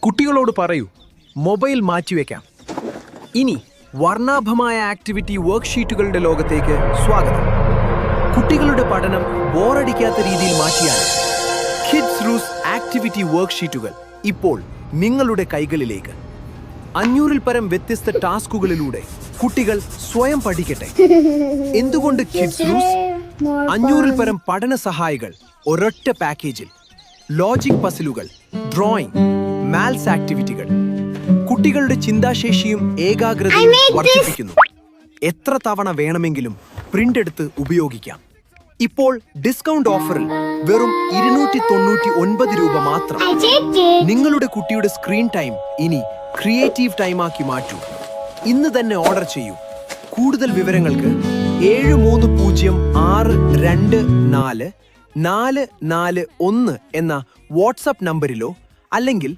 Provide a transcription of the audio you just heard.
കുട്ടികളോട് പറയൂ, മൊബൈൽ മാറ്റിവെക്കാം. ഇനി വർണ്ണാഭമായ ആക്ടിവിറ്റി വർക്ക്ഷീറ്റുകളുടെ ലോകത്തേക്ക് സ്വാഗതം. കുട്ടികളുടെ പഠനം ബോറടിക്കാത്ത രീതിയിൽ മാറ്റിയാൽ കിഡ്സ് റൂസ് ആക്ടിവിറ്റി വർക്ക്ഷീറ്റുകൾ ഇപ്പോൾ നിങ്ങളുടെ കൈകളിലേക്ക്. 500-ൽ പരം വ്യത്യസ്ത ടാസ്കുകളിലൂടെ കുട്ടികൾ സ്വയം പഠിക്കട്ടെ. എന്തുകൊണ്ട് കിഡ്സ് റൂസ്? 500-ൽ പരം പഠന സഹായികൾ ഒരൊറ്റ പാക്കേജിൽ. ലോജിക് പസിലുകൾ, ഡ്രോയിങ്, മാത്സ് ആക്ടിവിറ്റികൾ. കുട്ടികളുടെ ചിന്താശേഷിയും ഏകാഗ്രതയും വർദ്ധിപ്പിക്കുന്നു. എത്ര തവണ വേണമെങ്കിലും പ്രിന്റ് എടുത്ത് ഉപയോഗിക്കാം. ഇപ്പോൾ ഡിസ്കൗണ്ട് ഓഫറിൽ വെറും 299 രൂപ മാത്രം. നിങ്ങളുടെ കുട്ടിയുടെ സ്ക്രീൻ ടൈം ഇനി ക്രിയേറ്റീവ് ടൈമാക്കി മാറ്റൂ. ഇന്ന് തന്നെ ഓർഡർ ചെയ്യൂ. കൂടുതൽ വിവരങ്ങൾക്ക് 7306244441 എന്ന വാട്സ്ആപ്പ് നമ്പറിലോ അല്ലെങ്കിൽ